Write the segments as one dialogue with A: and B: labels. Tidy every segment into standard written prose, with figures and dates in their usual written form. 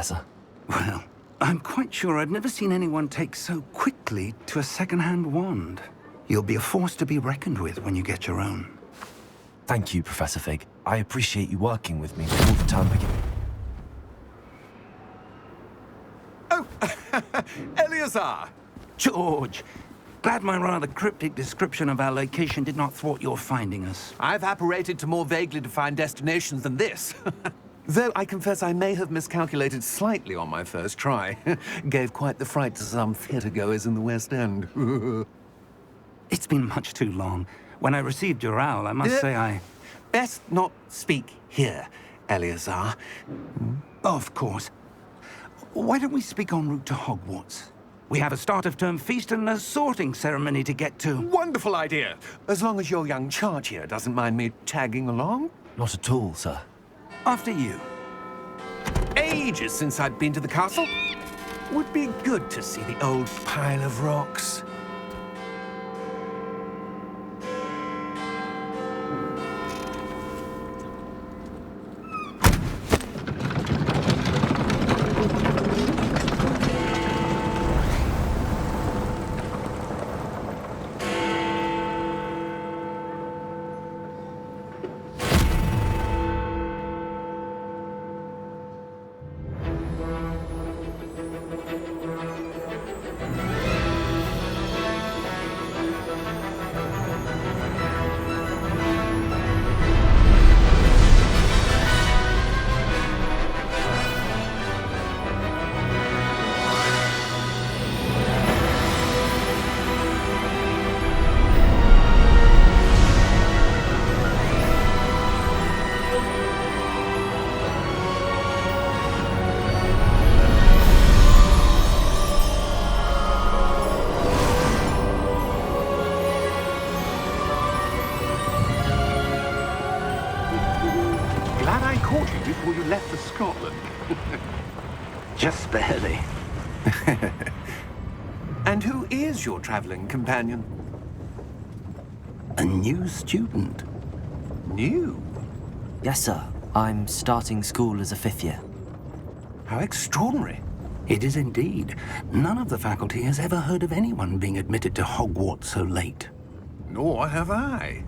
A: Professor.
B: Well, I'm quite sure I've never seen anyone take so quickly to a second-hand wand. You'll be a force to be reckoned with when you get your own.
A: Thank you, Professor Fig. I appreciate you working with me before the term begins.
C: Oh, Eleazar!
B: George, glad my rather cryptic description of our location did not thwart your finding us.
C: I've apparated to more vaguely defined destinations than this. Though I confess I may have miscalculated slightly on my first try. Gave quite the fright to some theatre-goers in the West End.
B: It's been much too long. When I received your owl, I must say I...
C: Best not speak here, Eleazar.
B: Of course. Why don't we speak en route to Hogwarts? We have a start-of-term feast and a sorting ceremony to get to.
C: Wonderful idea! As long as your young charge here doesn't mind me tagging along.
A: Not at all, sir.
B: After you.
C: Ages since I'd been to the castle. Would be good to see the old pile of rocks. Glad I caught you before you left for Scotland.
B: Just barely.
C: And who is your traveling companion?
B: A new student.
C: New?
A: Yes, sir. I'm starting school as a 5th year.
C: How extraordinary.
B: It is indeed. None of the faculty has ever heard of anyone being admitted to Hogwarts so late.
C: Nor have I.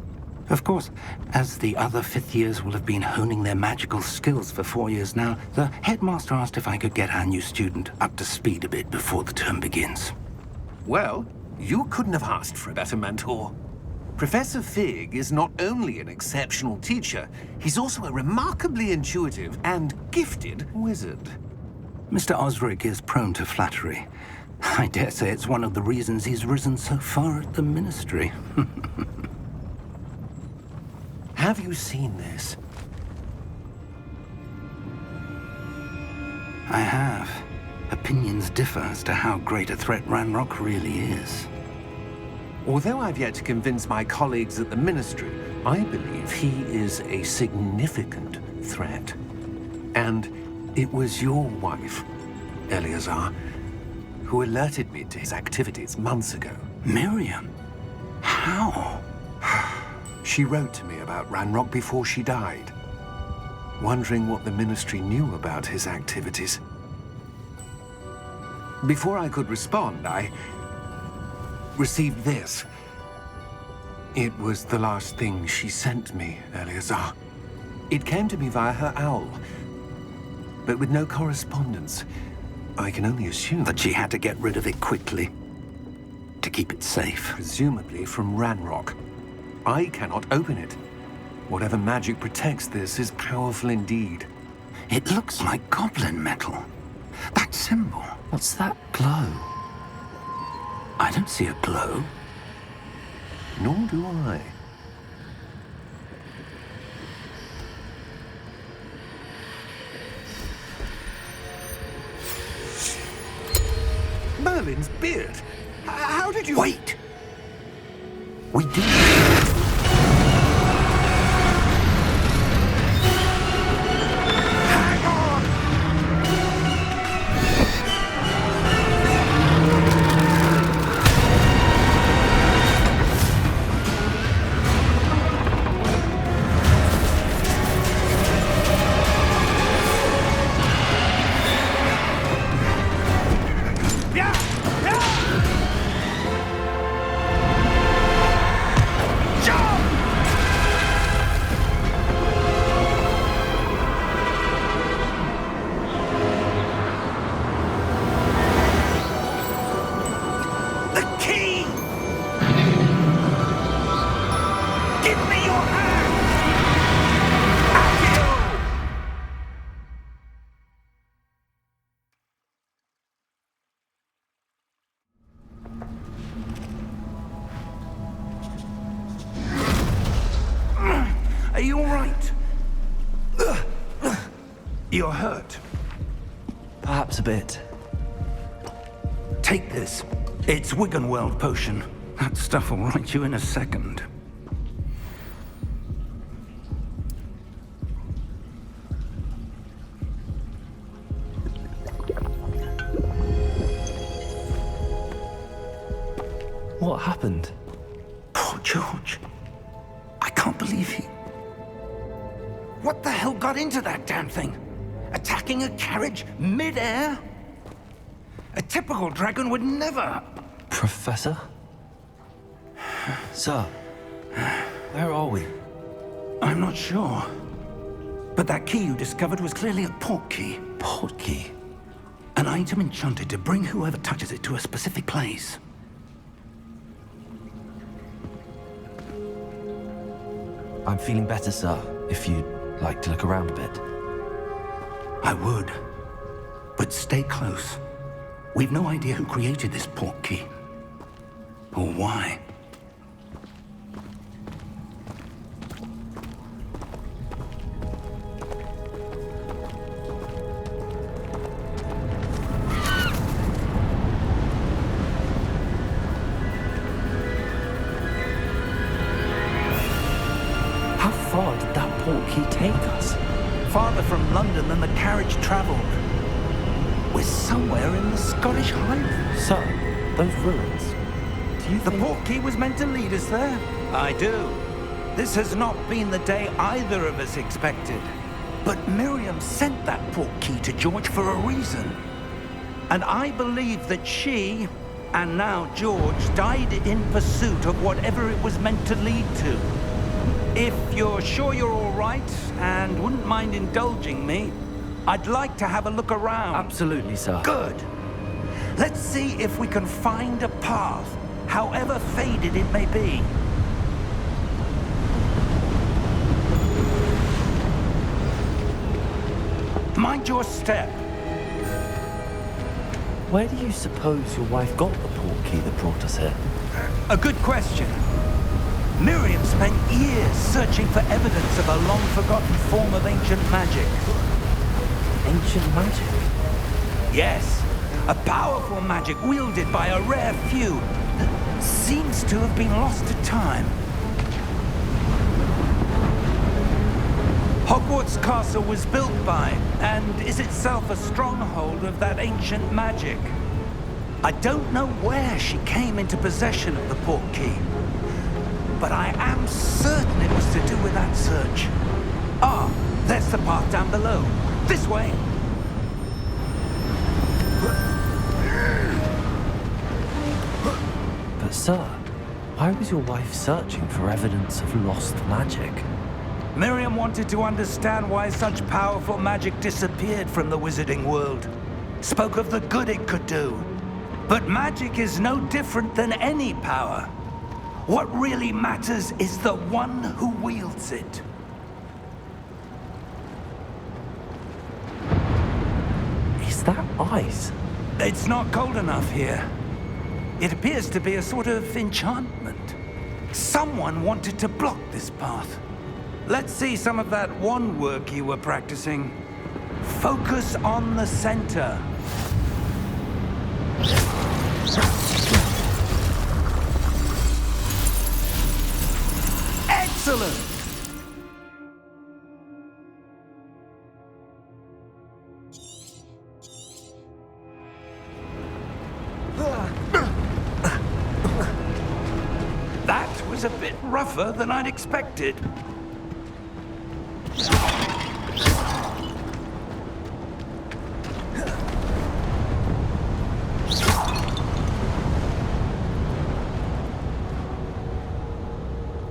B: Of course, as the other 5th years will have been honing their magical skills for 4 years now, the headmaster asked if I could get our new student up to speed a bit before the term begins.
C: Well, you couldn't have asked for a better mentor. Professor Fig is not only an exceptional teacher, he's also a remarkably intuitive and gifted wizard.
B: Mr. Osric is prone to flattery. I dare say it's one of the reasons he's risen so far at the ministry.
C: Have you seen this?
B: I have. Opinions differ as to how great a threat Ranrock really is.
C: Although I've yet to convince my colleagues at the ministry, I believe he is a significant threat. And it was your wife, Eleazar, who alerted me to his activities months ago.
B: Miriam? How?
C: She wrote to me about Ranrock before she died, wondering what the ministry knew about his activities. Before I could respond, I received this. It was the last thing she sent me, Eleazar. It came to me via her owl, but with no correspondence. I can only assume
B: That she had to get rid of it quickly, to keep it safe.
C: presumably from Ranrock. I cannot open it. Whatever magic protects this is powerful indeed.
B: It looks like goblin metal. That symbol.
A: What's that glow?
B: I don't see a glow.
C: Nor do I. Merlin's beard. How did you...
B: Wait! We did.
C: Hang on!
B: You're hurt.
A: Perhaps a bit.
B: Take this. It's Wiggenweld potion. That stuff will right you in a second.
A: What happened?
B: Poor George. I can't believe he... What the hell got into that damn thing? Attacking a carriage mid-air? A typical dragon would never...
A: Professor? Sir, where are we?
B: I'm not sure. But that key you discovered was clearly a port key.
A: Port key?
B: An item enchanted to bring whoever touches it to a specific place.
A: I'm feeling better, sir, if you'd like to look around a bit.
B: I would. But stay close. We've no idea who created this port key. Or why.
A: How far did that port key take us?
B: Farther from London than the carriage traveled. We're somewhere in the Scottish Highlands.
A: Sir, those ruins. Do you
B: The
A: think...
B: port key was meant to lead us there? I do. This has not been the day either of us expected. But Miriam sent that port key to George for a reason. And I believe that she, and now George, died in pursuit of whatever it was meant to lead to. If you're sure you're all right, and wouldn't mind indulging me, I'd like to have a look around.
A: Absolutely, sir.
B: Good. Let's see if we can find a path, however faded it may be. Mind your step.
A: Where do you suppose your wife got the port key that brought us here?
B: A good question. Miriam spent years searching for evidence of a long-forgotten form of ancient magic.
A: Ancient magic?
B: Yes, a powerful magic wielded by a rare few that seems to have been lost to time. Hogwarts Castle was built by, and is itself a stronghold of that ancient magic. I don't know where she came into possession of the port key, but I am certain it was to do with that search. Ah, there's the path down below. This way.
A: But sir, why was your wife searching for evidence of lost magic?
B: Miriam wanted to understand why such powerful magic disappeared from the wizarding world. Spoke of the good it could do. But magic is no different than any power. What really matters is the one who wields it.
A: Is that ice?
B: It's not cold enough here. It appears to be a sort of enchantment. Someone wanted to block this path. Let's see some of that wand work you were practicing. Focus on the center. Excellent! That was a bit rougher than I'd expected.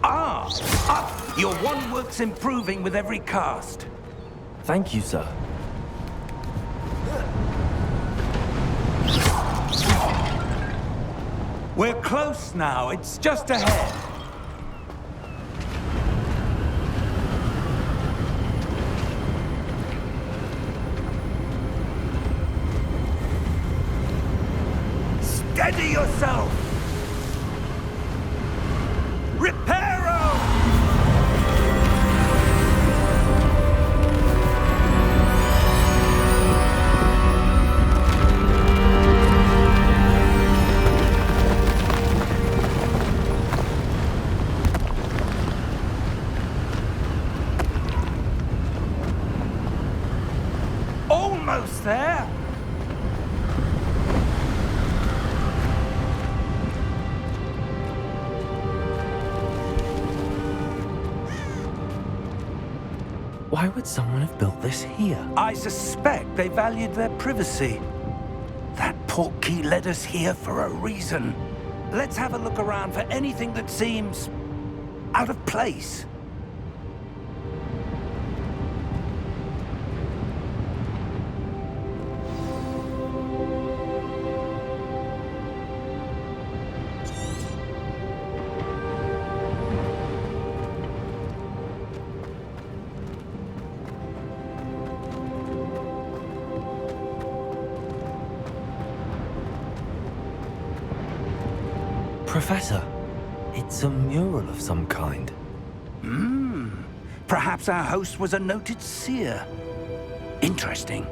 B: Up! Your wand work's improving with every cast.
A: Thank you, sir.
B: We're close now. It's just ahead. Steady yourself! Reparo!
A: Why would someone have built this here?
B: I suspect they valued their privacy. That portkey led us here for a reason. Let's have a look around for anything that seems out of place.
A: Professor, it's a mural of some kind.
B: Perhaps our host was a noted seer. Interesting.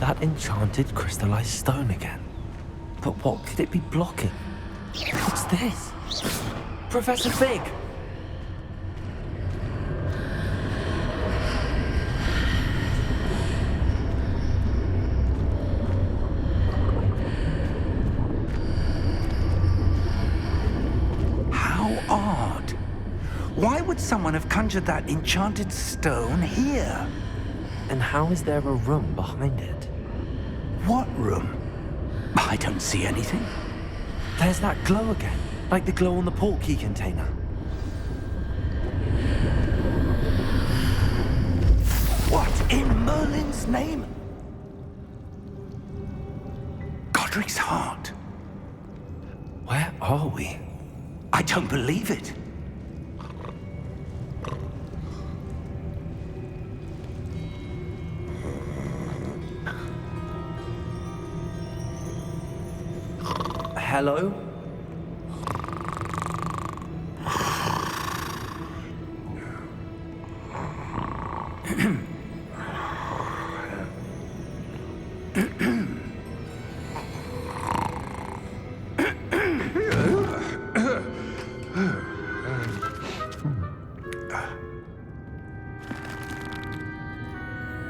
A: That enchanted crystallized stone again. But what could it be blocking? What's this? Professor Fig!
B: How odd. Why would someone have conjured that enchanted stone here?
A: And how is there a room behind it?
B: What room? I don't see anything.
A: There's that glow again, like the glow on the portkey container.
B: What in Merlin's name? Godric's heart.
A: Where are we?
B: I don't believe it.
A: Hello?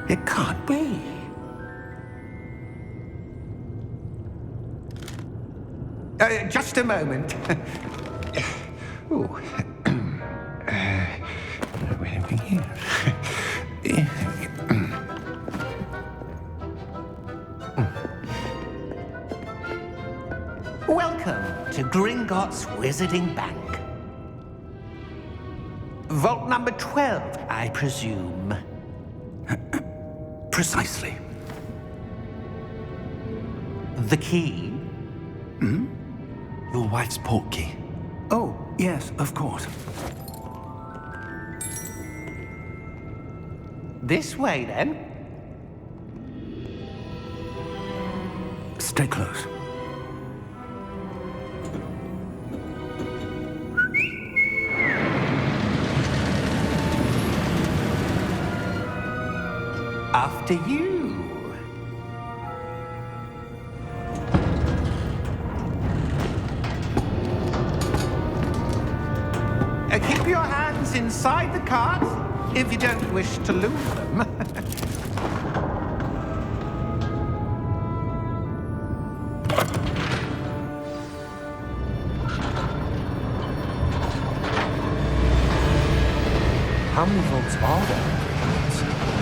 B: It can't be.
C: Just a moment. Ooh. Wait a minute here.
D: Welcome to Gringotts Wizarding Bank. Vault number 12, I presume.
B: Precisely.
D: The key?
A: Your wife's portkey.
B: Oh, yes, of course.
D: This way, then.
B: Stay close.
D: After you. Keep your hands inside the cart if you don't wish to lose them.
A: How many vaults are there?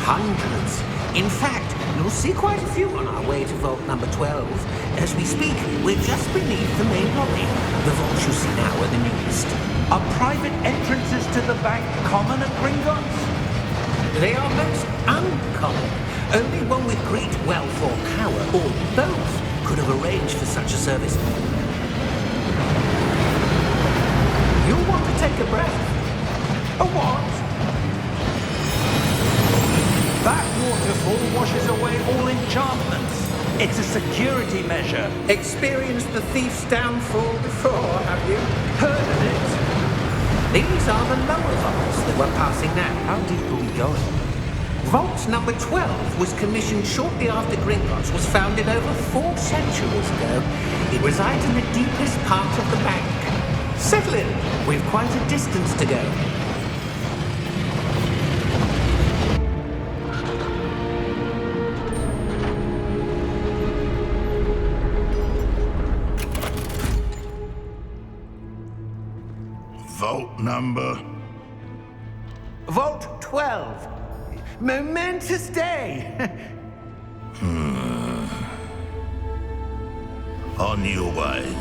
D: Hundreds. In fact, you'll see quite a few on our way to vault number 12. As we speak, we're just beneath the main lobby. The vaults you see now are the newest.
B: Are private entrances to the bank common at Gringotts?
D: They are most uncommon. Only one with great wealth or power, or both, could have arranged for such a service. You'll want to take a breath. A what?
B: That waterfall washes away all enchantments. It's a security measure.
D: Experienced the thief's downfall before, have you?
B: Heard of it?
D: These are the lower vaults that we're passing now.
A: How deep are we going?
D: Vault number 12 was commissioned shortly after Gringotts was founded over 4 centuries ago. It resides in the deepest part of the bank. Settle in. We've quite a distance to go.
E: Vault number?
B: Vault 12. Momentous day.
E: On your way.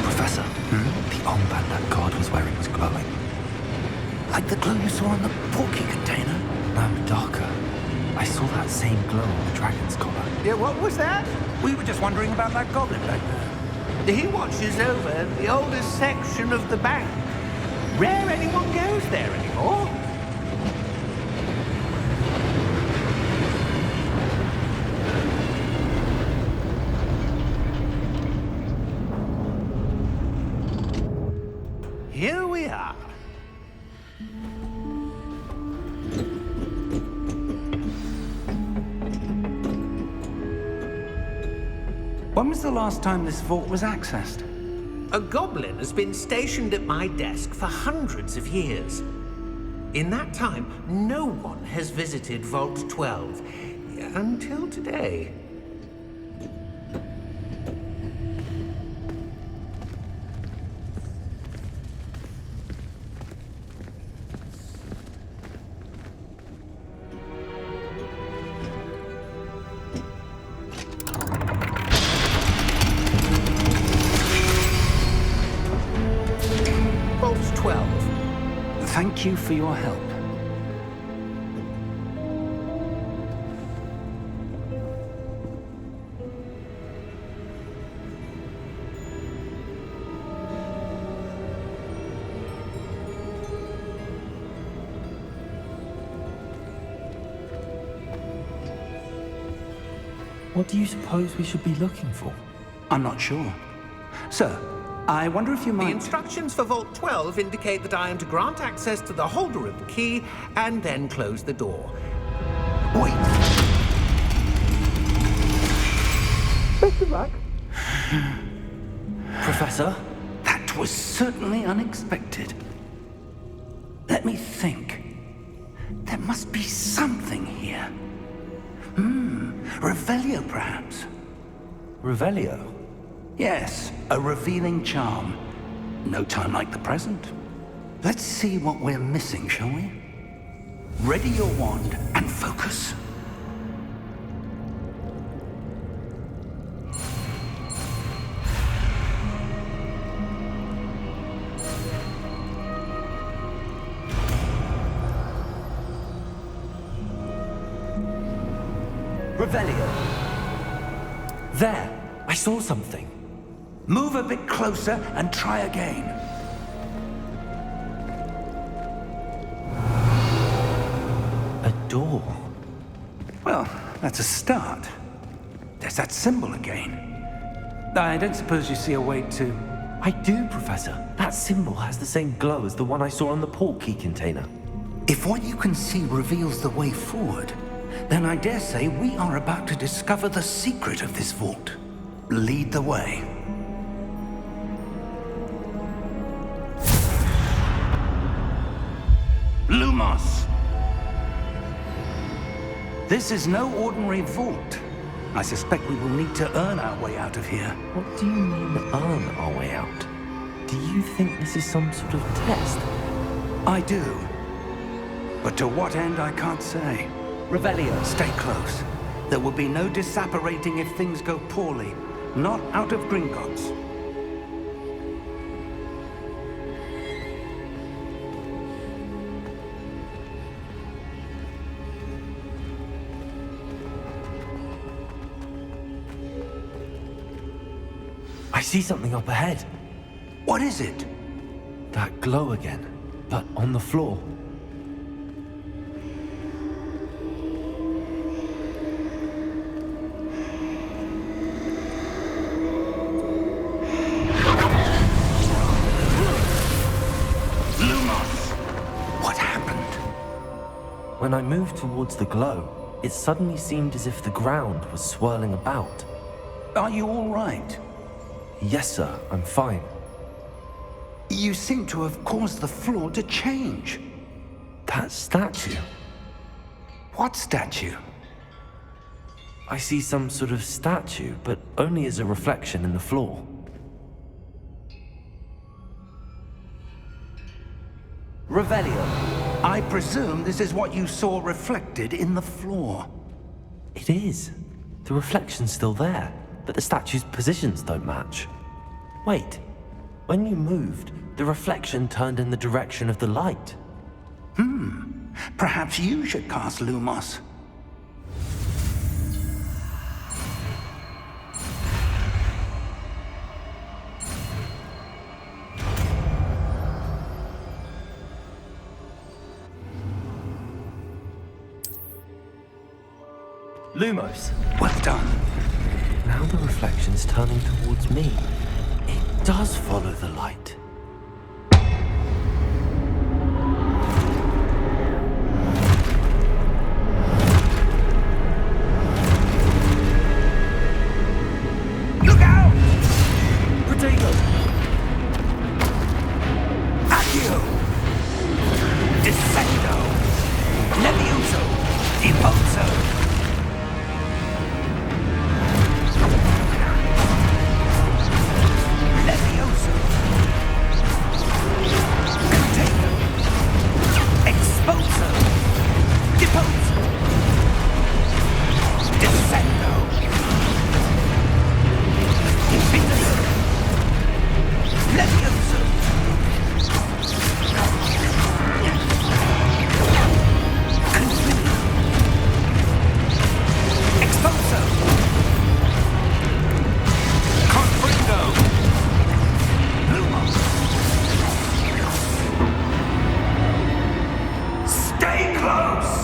A: Professor, the armband that guard was wearing is glowing.
B: Like the glow you saw on the porky container?
A: No, darker. I saw that same glow on the dragon's collar.
B: Yeah, what was that? We were just wondering about that goblin back there. He watches over the oldest section of the bank. Rare anyone goes there anymore. Here we are. When was the last time this vault was accessed?
D: A goblin has been stationed at my desk for hundreds of years. In that time, no one has visited Vault 12 until today. Vault 12.
B: Thank you for your help.
A: What do you suppose we should be looking for?
B: I'm not sure. Sir, I wonder if you
D: The
B: might...
D: instructions for Vault 12 indicate that I am to grant access to the holder of the key and then close the door.
B: Wait.
A: Professor?
B: That was certainly unexpected. Let me think. There must be something here. Revelio, perhaps.
A: Revelio?
B: Yes, a revealing charm. No time like the present. Let's see what we're missing, shall we? Ready your wand and focus.
A: Revelio. There! I saw something.
B: Move a bit closer and try again.
A: A door.
B: Well, that's a start. There's that symbol again. I don't suppose you see a way to...
A: I do, Professor. That symbol has the same glow as the one I saw on the port key container.
B: If what you can see reveals the way forward, then I dare say we are about to discover the secret of this vault. Lead the way. Lumos! This is no ordinary vault. I suspect we will need to earn our way out of here.
A: What do you mean, earn our way out? Do you think this is some sort of test?
B: I do. But to what end, I can't say.
A: Revelio.
B: Stay close. There will be no disapparating if things go poorly. Not out of Gringotts.
A: I see something up ahead.
B: What is it?
A: That glow again. but on the floor.
B: What happened?
A: When I moved towards the glow, it suddenly seemed as if the ground was swirling about.
B: Are you all right?
A: Yes, sir, I'm fine.
B: You seem to have caused the floor to change.
A: That statue.
B: What statue?
A: I see some sort of statue, but only as a reflection in the floor.
B: Revelio, I presume this is what you saw reflected in the floor.
A: It is. The reflection's still there, but the statue's positions don't match. Wait, when you moved, the reflection turned in the direction of the light.
B: Perhaps you should cast Lumos.
A: Lumos!
B: Well done.
A: Now the reflection's turning towards me. It does follow the light.
B: Look out!
A: Potato!
B: Accio! Descendo! Levioso! Deposo! Levioso! Container! Exposo! Deposo! Descendo! Infinito! Levioso! Confinito! Exposo! Confrindo! Lumos! Stay close!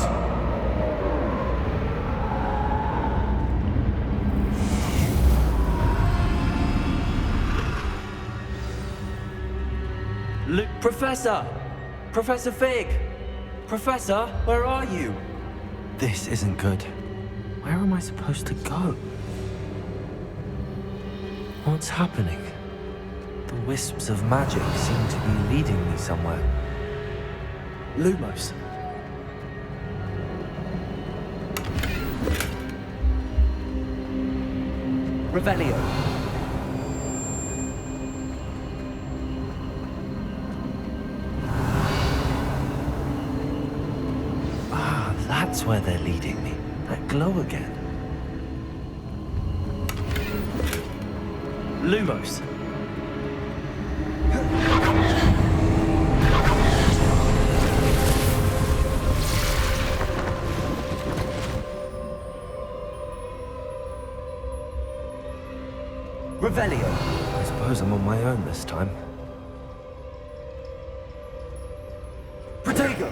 A: Professor! Professor Fig! Professor, where are you? This isn't good. Where am I supposed to go? What's happening? The wisps of magic seem to be leading me somewhere. Lumos. Revelio. Ah, that's where they're leading me. That glow again. Lumos. Revelio. I suppose I'm on my own this time. Protego.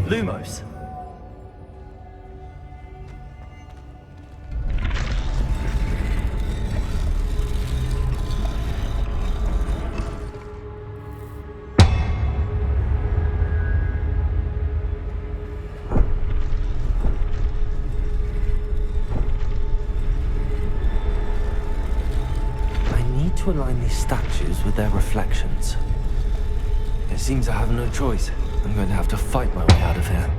A: Lumos. To align these statues with their reflections. It seems I have no choice. I'm going to have to fight my way out of here.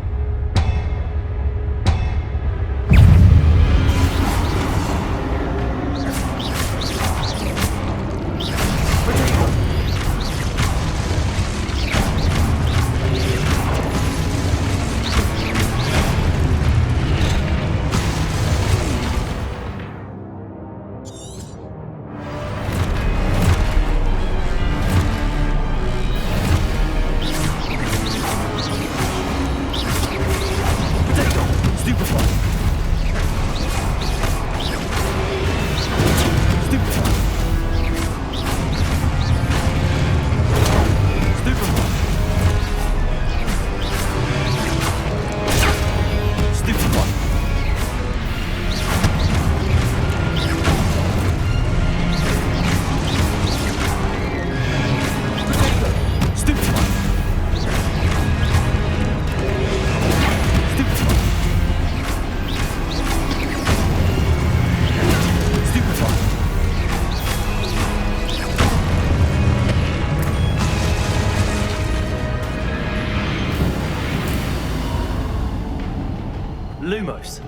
A: Lumos.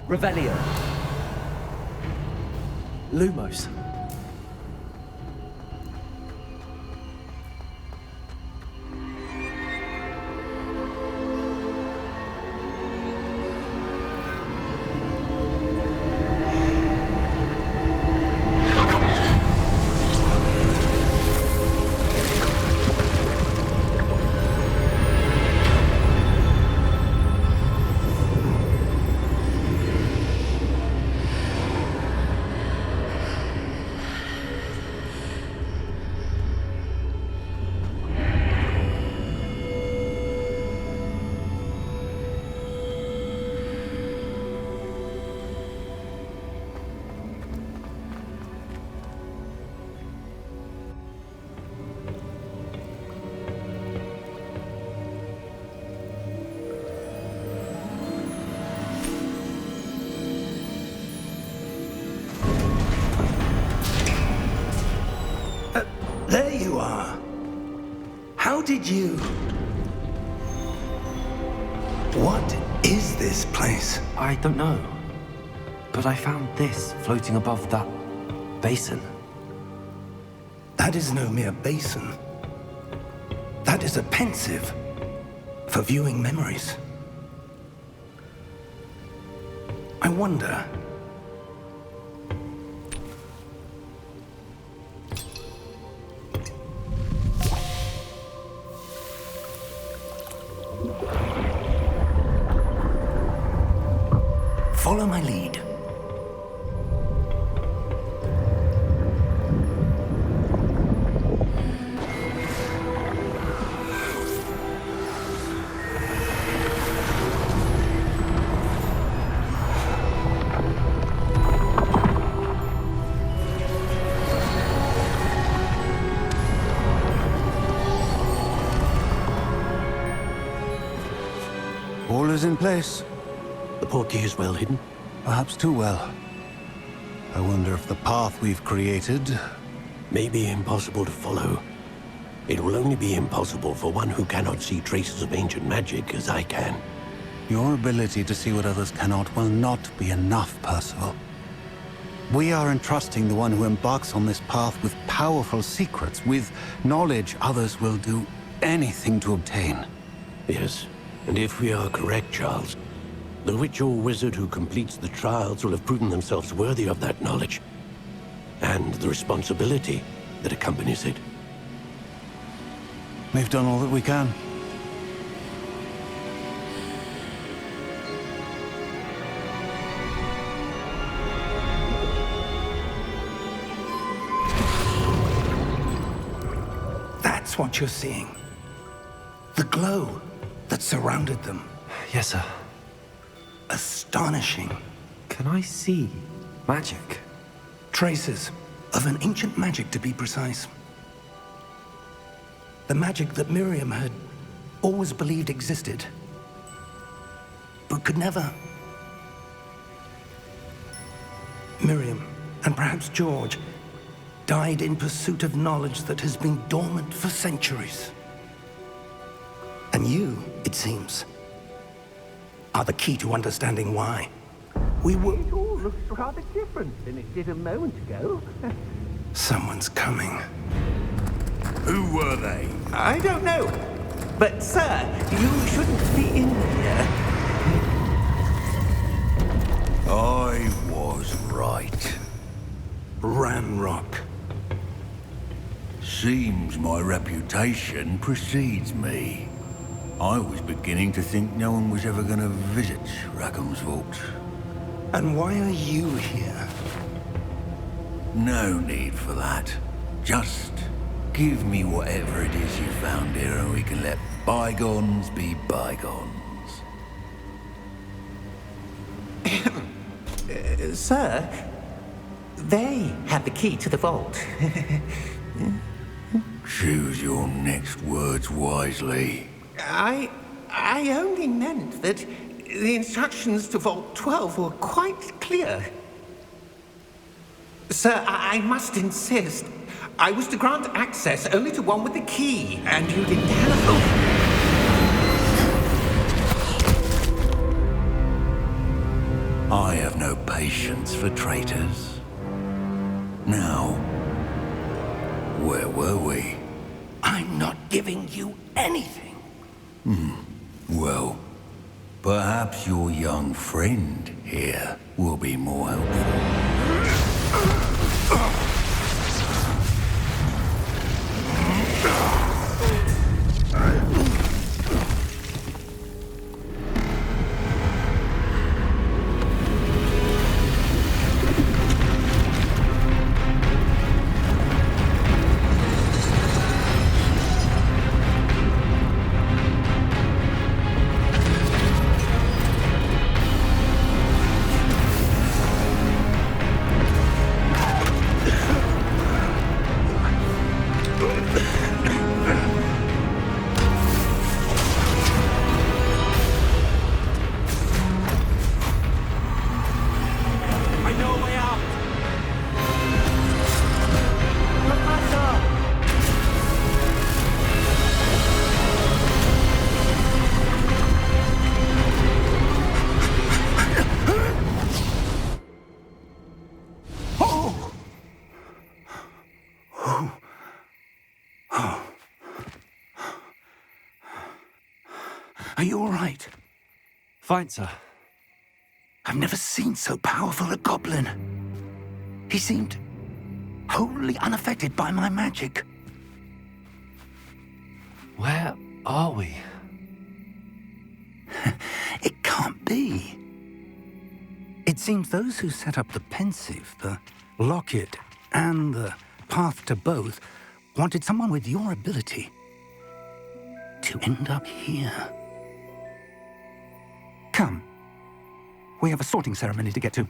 A: Revelio. Lumos.
B: There you are. How did you... What is this place?
A: I don't know. But I found this floating above that basin.
B: That is no mere basin. That is a pensive for viewing memories. I wonder... Follow my lead.
F: All is in place.
G: The portkey is well hidden.
F: Perhaps too well. I wonder if the path we've created...
G: May be impossible to follow. It will only be impossible for one who cannot see traces of ancient magic as I can.
F: Your ability to see what others cannot will not be enough, Percival. We are entrusting the one who embarks on this path with powerful secrets, with knowledge others will do anything to obtain.
G: Yes, and if we are correct, Charles, the witch or wizard who completes the trials will have proven themselves worthy of that knowledge, and the responsibility that accompanies it.
F: We've done all that we can.
B: That's what you're seeing. The glow that surrounded them.
A: Yes, sir.
B: Astonishing.
A: Can I see magic?
B: Traces of an ancient magic, to be precise. The magic that Miriam had always believed existed, but could never. Miriam, and perhaps George, died in pursuit of knowledge that has been dormant for centuries. And you, it seems, are the key to understanding why. We were...
D: It all looks rather different than it did a moment ago.
B: Someone's coming.
E: Who were they?
D: I don't know. But, sir, you shouldn't be in here.
E: I was right.
B: Ramrock.
E: Seems my reputation precedes me. I was beginning to think no one was ever going to visit Rackham's vault.
B: And why are you here?
E: No need for that. Just give me whatever it is you found here and we can let bygones be bygones.
D: Sir, they have the key to the vault.
E: Choose your next words wisely.
D: I only meant that the instructions to Vault 12 were quite clear. Sir, I must insist. I was to grant access only to one with the key, and you didn't have
E: patience for traitors. Now, where were we?
B: I'm not giving you anything.
E: Well, perhaps your young friend here will be more helpful.
B: Are you all right?
A: Fine, sir.
B: I've never seen so powerful a goblin. He seemed wholly unaffected by my magic.
A: Where are we?
B: It can't be. It seems those who set up the pensive, the locket, and the path to both wanted someone with your ability to end up here. Come. We have a sorting ceremony to get to.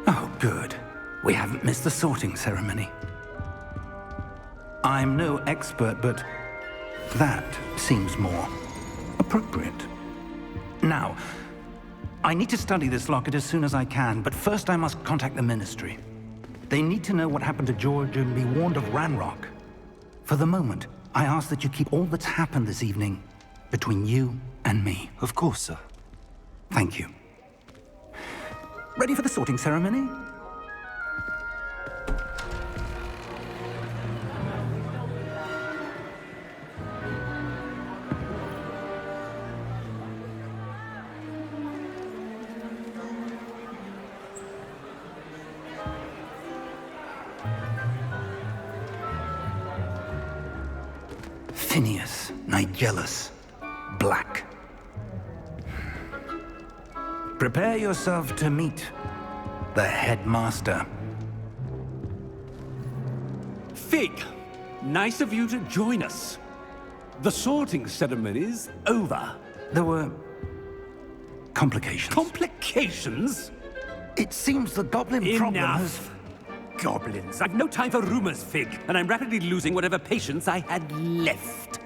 B: Oh, good. We haven't missed the sorting ceremony. I'm no expert, but that seems more appropriate. Now, I need to study this locket as soon as I can, but first I must contact the Ministry. They need to know what happened to George and be warned of Ranrock. For the moment, I ask that you keep all that's happened this evening between you and me.
A: Of course, sir.
B: Thank you. Ready for the sorting ceremony? Phineas, Nigellus, Black. Prepare yourself to meet the headmaster.
H: Fig, nice of you to join us. The sorting ceremony's over.
B: There were complications.
H: Complications?
B: It seems the goblin problem has...
H: Enough. Goblins. I've no time for rumors, Fig, and I'm rapidly losing whatever patience I had left.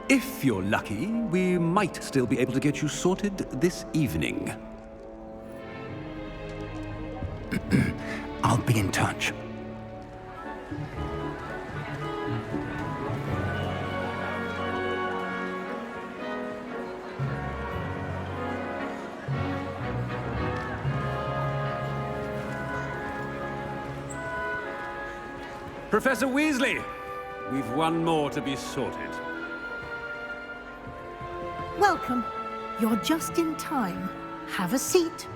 H: If you're lucky, we might still be able to get you sorted this evening.
B: I'll be in touch.
H: Professor Weasley, we've one more to be sorted.
I: Welcome. You're just in time. Have a seat.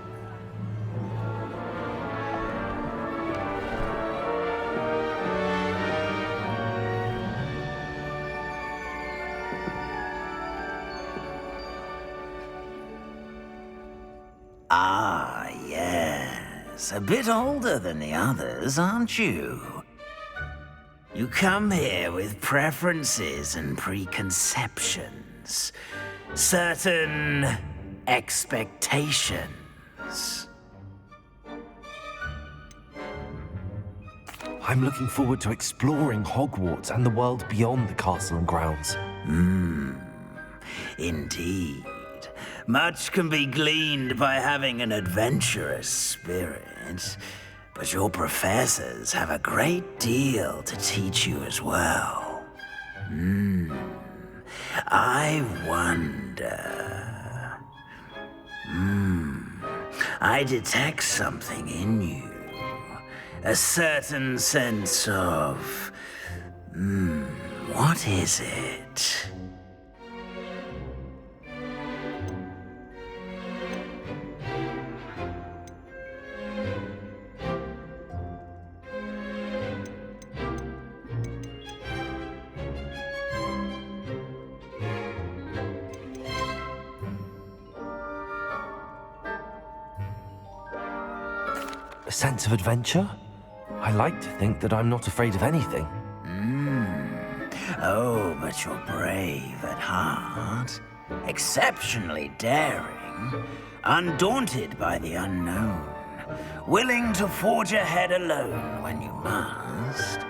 J: Ah, yes. A bit older than the others, aren't you? You come here with preferences and preconceptions. Certain expectations.
A: I'm looking forward to exploring Hogwarts and the world beyond the castle and grounds.
J: Indeed. Much can be gleaned by having an adventurous spirit, but your professors have a great deal to teach you as well. I wonder... I detect something in you. A certain sense of... what is it?
A: A sense of adventure? I like to think that I'm not afraid of anything.
J: Oh, but you're brave at heart. Exceptionally daring. Undaunted by the unknown. Willing to forge ahead alone when you must.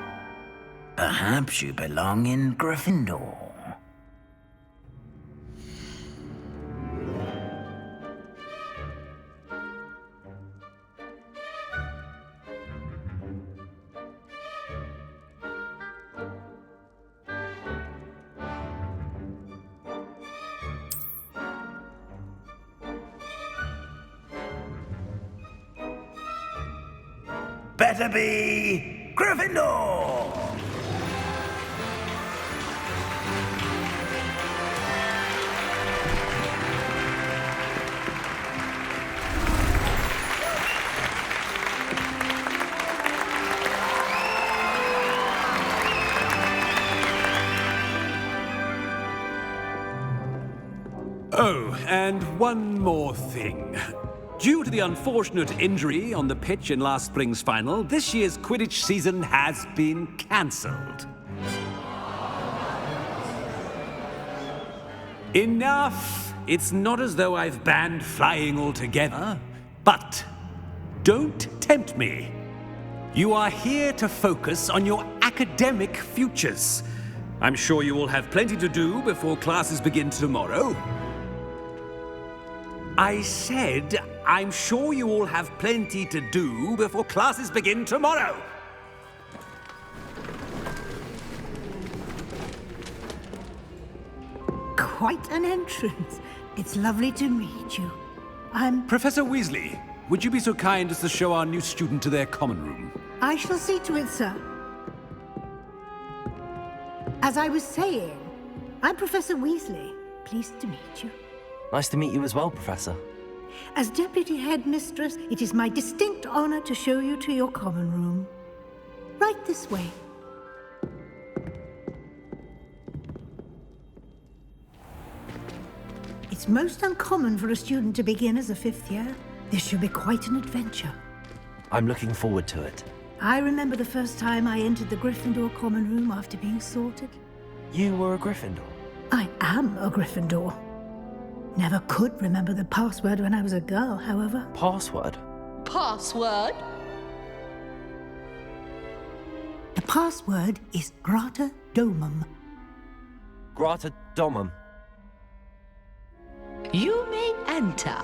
J: Perhaps you belong in Gryffindor. Better be Gryffindor!
H: Oh, and one more thing. Due to the unfortunate injury on the pitch in last spring's final, this year's Quidditch season has been cancelled. Enough! It's not as though I've banned flying altogether, but don't tempt me. You are here to focus on your academic futures. I'm sure you will have plenty to do before classes begin tomorrow. I said, I'm sure you all have plenty to do before classes begin tomorrow.
I: Quite an entrance. It's lovely to meet you. I'm...
H: Professor Weasley, would you be so kind as to show our new student to their common room?
I: I shall see to it, sir. As I was saying, I'm Professor Weasley. Pleased to meet you.
A: Nice to meet you as well, Professor.
I: As Deputy Headmistress, it is my distinct honor to show you to your common room. Right this way. It's most uncommon for a student to begin as a fifth year. This should be quite an adventure.
A: I'm looking forward to it.
I: I remember the first time I entered the Gryffindor common room after being sorted.
A: You were a Gryffindor?
I: I am a Gryffindor. Never could remember the password when I was a girl, however.
A: Password?
K: Password?
I: The password is Grata Domum.
A: Grata Domum.
K: You may enter.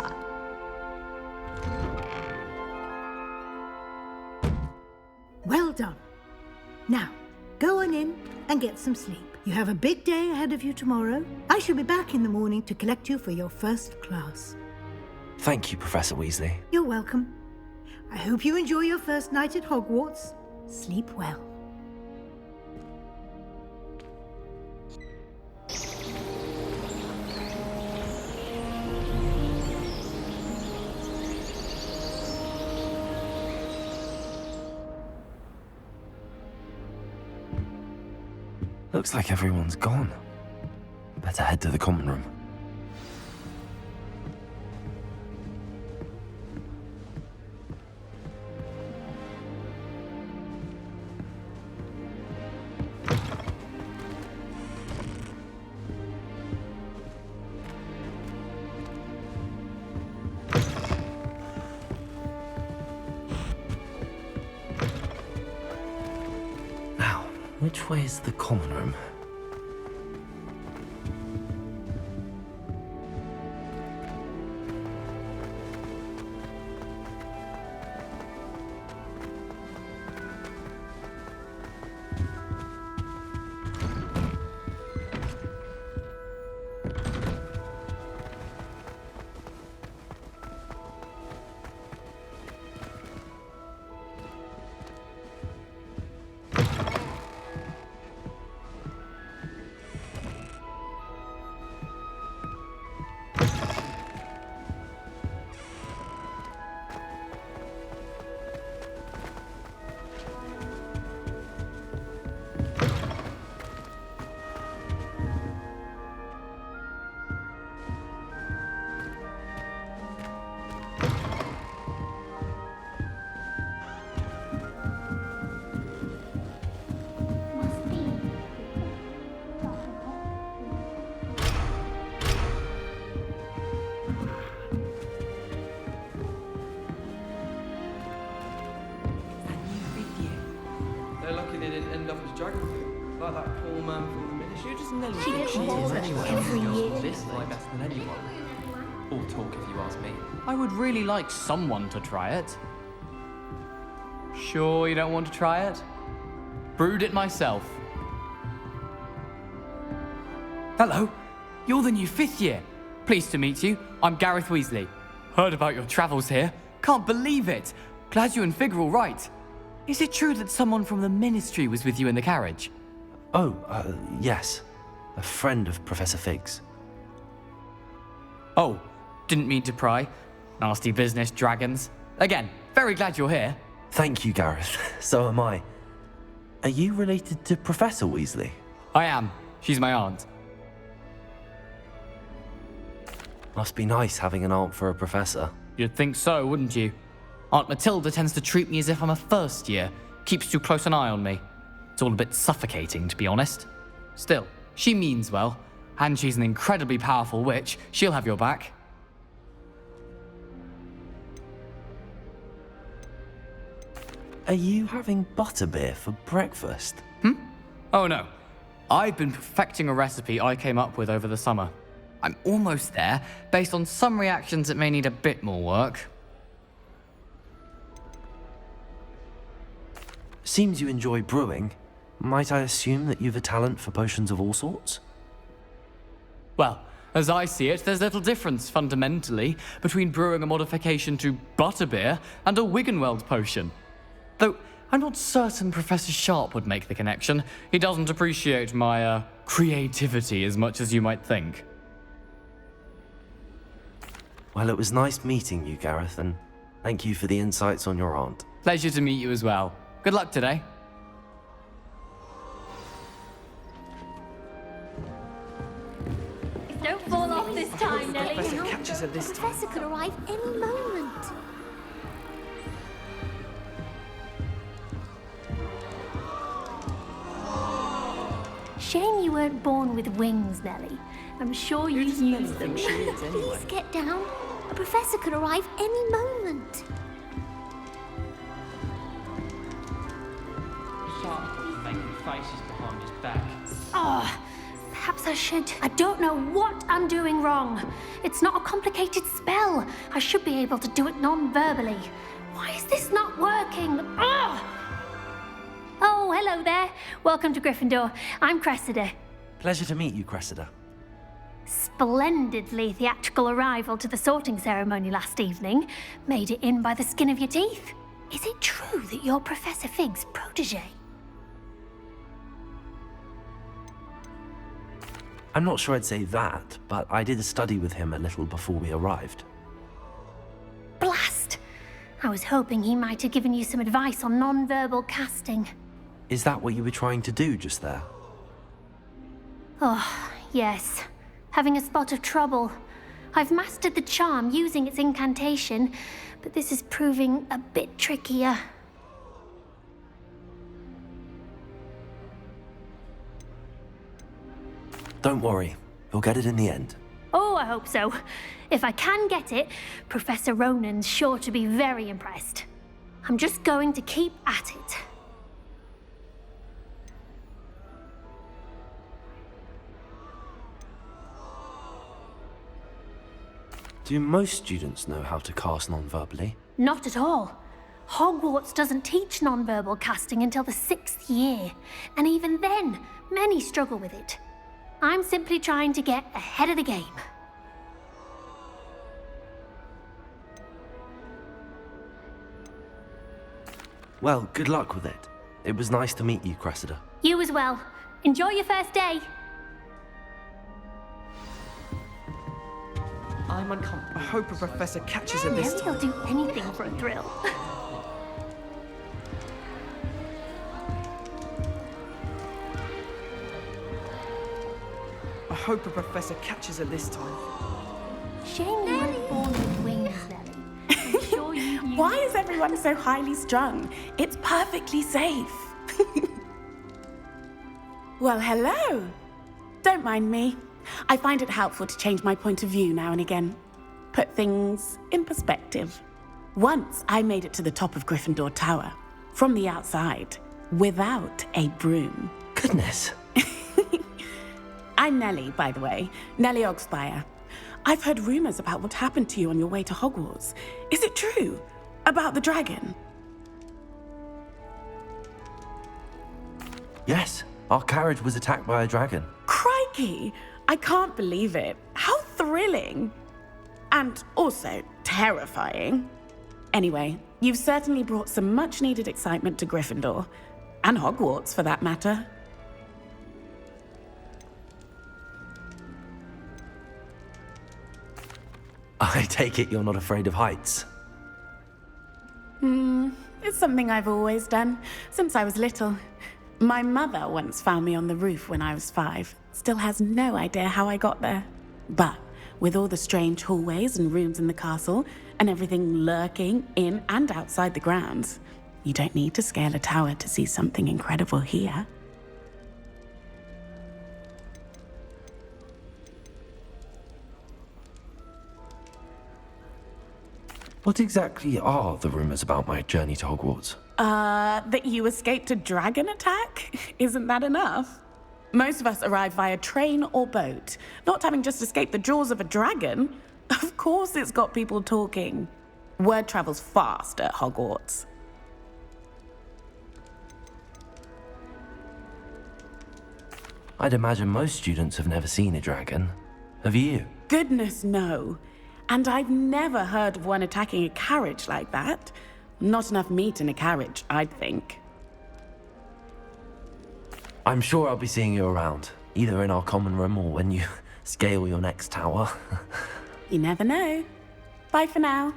I: Well done. Now, go on in and get some sleep. You have a big day ahead of you tomorrow. I shall be back in the morning to collect you for your first class.
A: Thank you, Professor Weasley.
I: You're welcome. I hope you enjoy your first night at Hogwarts. Sleep well.
A: Looks like everyone's gone. Better head to the common room. Which way is the common room?
L: They're lucky they didn't end up as dragon food, like that poor man from the ministry.
M: You just nearly
L: She
M: think
L: gets
M: she
L: more
M: is
L: anyway.
M: every year.
L: This fly better than anyone. Or talk, if you ask me.
N: I would really like someone to try it. Sure you don't want to try it? Brewed it myself. Hello, you're the new 5th year. Pleased to meet you. I'm Gareth Weasley. Heard about your travels here. Can't believe it. Glad you and Fig are all right. Is it true that someone from the Ministry was with you in the carriage?
A: Oh, yes. A friend of Professor Fig's.
N: Oh, didn't mean to pry. Nasty business, dragons. Again, very glad you're here.
A: Thank you, Gareth. So am I. Are you related to Professor Weasley?
N: I am. She's my aunt.
A: Must be nice having an aunt for a professor.
N: You'd think so, wouldn't you? Aunt Matilda tends to treat me as if I'm a first year. Keeps too close an eye on me. It's all a bit suffocating, to be honest. Still, she means well. And she's an incredibly powerful witch. She'll have your back.
A: Are you having butterbeer for breakfast?
N: Oh no. I've been perfecting a recipe I came up with over the summer. I'm almost there, based on some reactions that may need a bit more work.
A: Seems you enjoy brewing. Might I assume that you've a talent for potions of all sorts?
N: Well, as I see it, there's little difference, fundamentally, between brewing a modification to butterbeer and a Wiggenweld potion. Though, I'm not certain Professor Sharp would make the connection. He doesn't appreciate my, creativity as much as you might think.
A: Well, it was nice meeting you, Gareth, and thank you for the insights on your aunt.
N: Pleasure to meet you as well. Good luck today.
O: Don't fall off this time, Nellie.
L: Professor catches her this
O: The
L: time.
O: professor could arrive any moment. Shame you weren't born with wings, Nellie. I'm sure you use them. Please get down. A professor could arrive any moment.
L: Sharp making faces behind his back.
O: Oh, perhaps I should. I don't know what I'm doing wrong. It's not a complicated spell. I should be able to do it non-verbally. Why is this not working? Ugh! Oh, hello there. Welcome to Gryffindor. I'm Cressida.
A: Pleasure to meet you, Cressida.
O: Splendidly theatrical arrival to the sorting ceremony last evening. Made it in by the skin of your teeth. Is it true that you're Professor Fig's protege?
A: I'm not sure I'd say that, but I did study with him a little before we arrived.
O: Blast! I was hoping he might have given you some advice on non-verbal casting.
A: Is that what you were trying to do just there?
O: Oh, yes. Having a spot of trouble. I've mastered the charm using its incantation, but this is proving a bit trickier.
A: Don't worry, you'll get it in the end.
O: Oh, I hope so. If I can get it, Professor Ronan's sure to be very impressed. I'm just going to keep at it.
A: Do most students know how to cast non-verbally?
O: Not at all. Hogwarts doesn't teach nonverbal casting until the 6th year, and even then, many struggle with it. I'm simply trying to get ahead of the game.
A: Well, good luck with it. It was nice to meet you, Cressida.
O: You as well. Enjoy your first day.
L: I'm uncomfortable. I hope a professor catches her this
O: Nelly
L: time.
O: will do anything for a thrill.
L: I hope a professor catches her this time.
O: Shame you weren't born with wings, Nelly. I'm sure you knew.
M: Why is everyone so highly strung? It's perfectly safe. Well, hello. Don't mind me. I find it helpful to change my point of view now and again. Put things in perspective. Once I made it to the top of Gryffindor Tower, from the outside, without a broom.
A: Goodness.
M: I'm Nellie, by the way. Nellie Ogspire. I've heard rumors about what happened to you on your way to Hogwarts. Is it true? About the dragon?
A: Yes, our carriage was attacked by a dragon.
M: Crikey! I can't believe it. How thrilling! And also terrifying. Anyway, you've certainly brought some much-needed excitement to Gryffindor. And Hogwarts, for that matter.
A: I take it you're not afraid of heights.
M: It's something I've always done, since I was little. My mother once found me on the roof when I was 5. Still has no idea how I got there. But with all the strange hallways and rooms in the castle, and everything lurking in and outside the grounds, you don't need to scale a tower to see something incredible here.
A: What exactly are the rumors about my journey to Hogwarts?
M: That you escaped a dragon attack? Isn't that enough? Most of us arrive via train or boat, not having just escaped the jaws of a dragon. Of course it's got people talking. Word travels fast at Hogwarts.
A: I'd imagine most students have never seen a dragon. Have you?
M: Goodness, no. And I've never heard of one attacking a carriage like that. Not enough meat in a carriage, I'd think.
A: I'm sure I'll be seeing you around, either in our common room or when you scale your next tower.
M: You never know. Bye for now.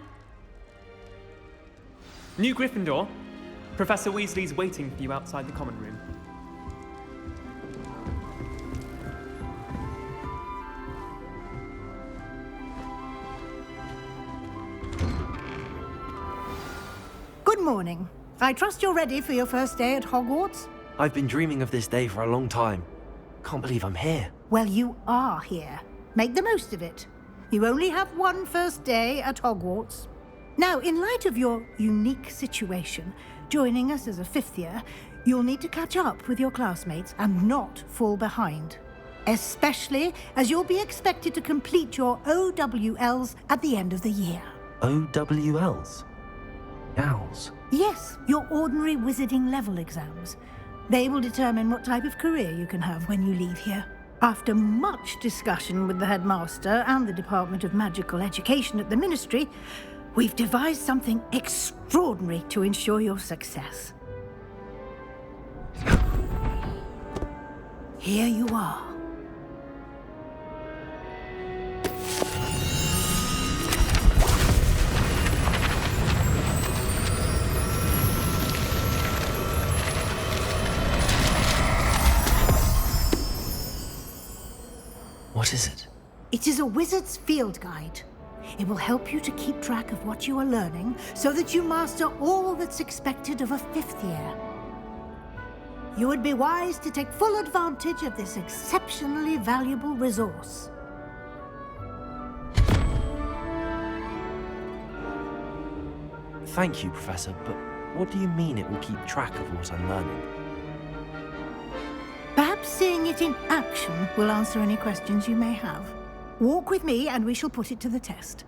P: New Gryffindor. Professor Weasley's waiting for you outside the common room.
I: Good morning. I trust you're ready for your first day at Hogwarts?
A: I've been dreaming of this day for a long time. Can't believe I'm here.
I: Well, you are here. Make the most of it. You only have one first day at Hogwarts. Now, in light of your unique situation, joining us as a 5th year, you'll need to catch up with your classmates and not fall behind. Especially as you'll be expected to complete your OWLs at the end of the year.
A: OWLs? Owls?
I: Yes, your ordinary wizarding level exams. They will determine what type of career you can have when you leave here. After much discussion with the headmaster and the Department of Magical Education at the Ministry, we've devised something extraordinary to ensure your success. Here you are.
A: What is it?
I: It is a wizard's field guide. It will help you to keep track of what you are learning so that you master all that's expected of a 5th year. You would be wise to take full advantage of this exceptionally valuable resource.
A: Thank you, Professor, but what do you mean it will keep track of what I'm learning?
I: Perhaps seeing it in action will answer any questions you may have. Walk with me and we shall put it to the test.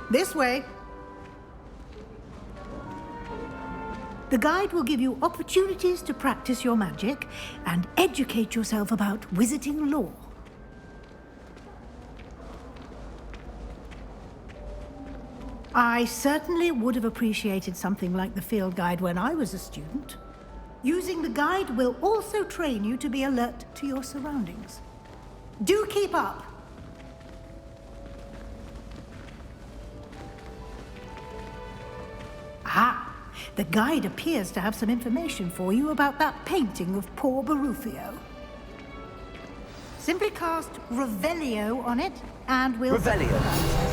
I: This way. The guide will give you opportunities to practice your magic and educate yourself about wizarding lore. I certainly would have appreciated something like the field guide when I was a student. Using the guide will also train you to be alert to your surroundings. Do keep up! Ah, the guide appears to have some information for you about that painting of poor Barufio. Simply cast Revelio on it, and we'll...
A: Revelio.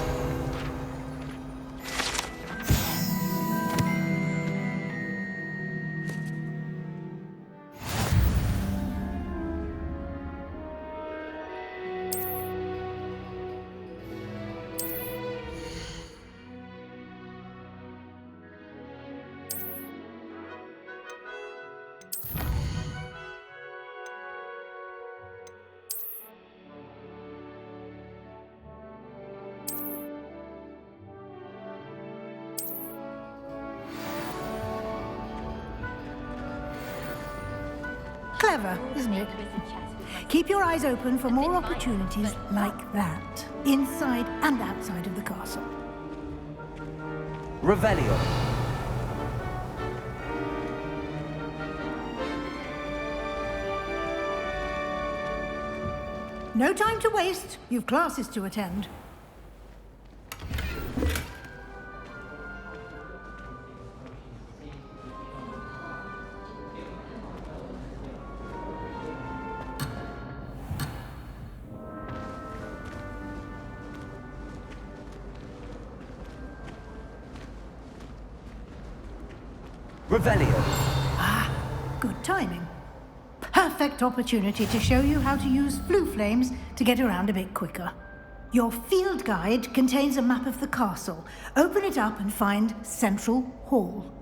I: Clever, isn't it? Keep your eyes open for more opportunities like that, inside and outside of the castle.
A: Revelio.
I: No time to waste. You've classes to attend.
A: Revelio.
I: Ah, good timing. Perfect opportunity to show you how to use flue flames to get around a bit quicker. Your field guide contains a map of the castle. Open it up and find Central Hall.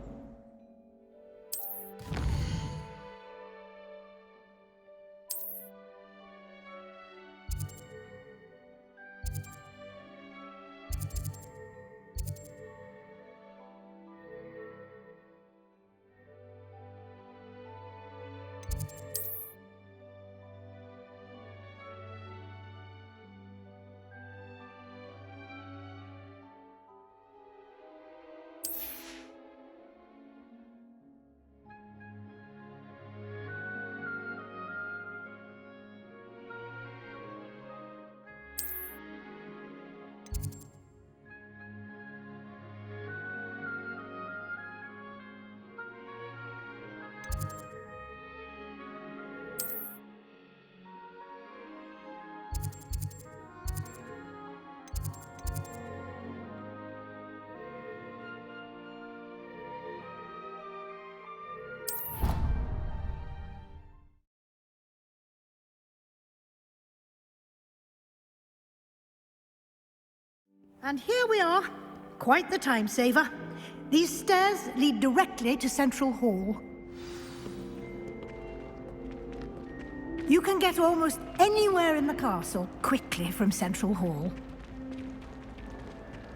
I: And here we are. Quite the time saver. These stairs lead directly to Central Hall. You can get almost anywhere in the castle quickly from Central Hall.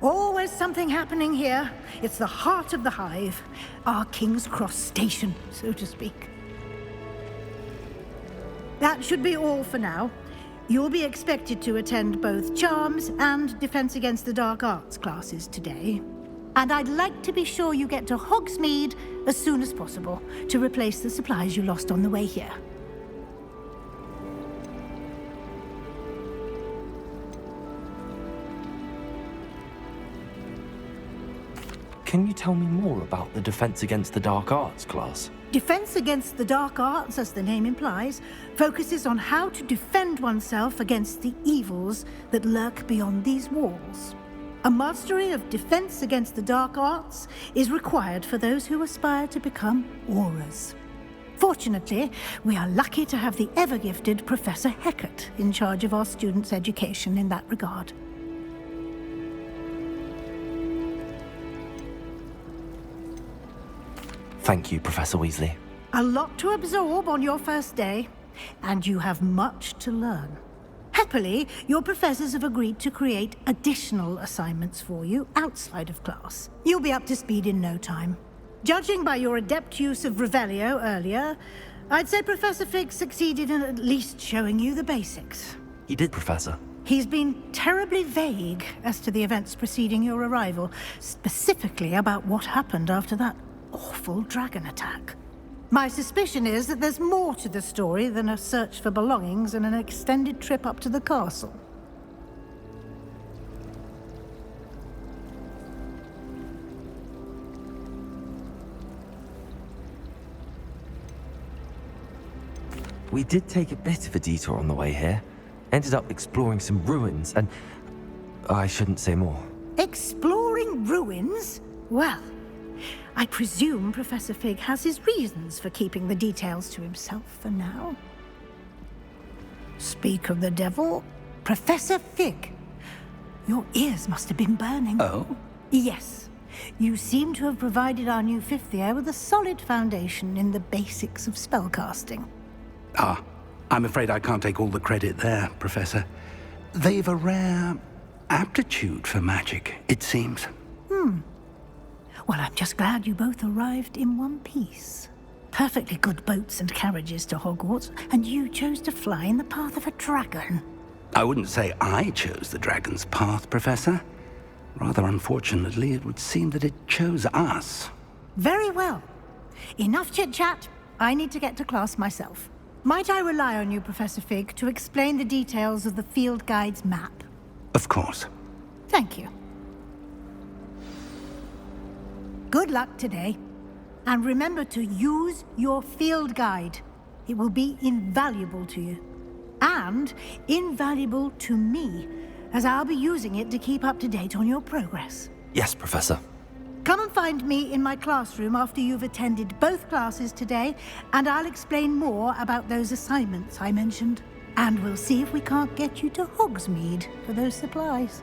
I: Always something happening here. It's the heart of the hive. Our King's Cross station, so to speak. That should be all for now. You'll be expected to attend both Charms and Defense Against the Dark Arts classes today. And I'd like to be sure you get to Hogsmeade as soon as possible to replace the supplies you lost on the way here.
A: Can you tell me more about the Defense Against the Dark Arts class?
I: Defense Against the Dark Arts, as the name implies, focuses on how to defend oneself against the evils that lurk beyond these walls. A mastery of Defense Against the Dark Arts is required for those who aspire to become Aurors. Fortunately, we are lucky to have the ever-gifted Professor Hecat in charge of our students' education in that regard.
A: Thank you, Professor Weasley.
I: A lot to absorb on your first day, and you have much to learn. Happily, your professors have agreed to create additional assignments for you outside of class. You'll be up to speed in no time. Judging by your adept use of Revelio earlier, I'd say Professor Fig succeeded in at least showing you the basics.
A: He did, Professor.
I: He's been terribly vague as to the events preceding your arrival, specifically about what happened after that awful dragon attack. My suspicion is that there's more to the story than a search for belongings and an extended trip up to the castle.
A: We did take a bit of a detour on the way here. Ended up exploring some ruins and... I shouldn't say more.
I: Exploring ruins? Well, I presume Professor Fig has his reasons for keeping the details to himself for now. Speak of the devil, Professor Fig. Your ears must have been burning.
B: Oh?
I: Yes. You seem to have provided our new fifth year with a solid foundation in the basics of spellcasting.
B: Ah, I'm afraid I can't take all the credit there, Professor. They've a rare aptitude for magic, it seems.
I: Well, I'm just glad you both arrived in one piece. Perfectly good boats and carriages to Hogwarts, and you chose to fly in the path of a dragon.
B: I wouldn't say I chose the dragon's path, Professor. Rather unfortunately, it would seem that it chose us.
I: Very well. Enough chit-chat. I need to get to class myself. Might I rely on you, Professor Fig, to explain the details of the field guide's map?
B: Of course.
I: Thank you. Good luck today. And remember to use your field guide. It will be invaluable to you. And invaluable to me, as I'll be using it to keep up to date on your progress.
A: Yes, Professor.
I: Come and find me in my classroom after you've attended both classes today, and I'll explain more about those assignments I mentioned. And we'll see if we can't get you to Hogsmeade for those supplies.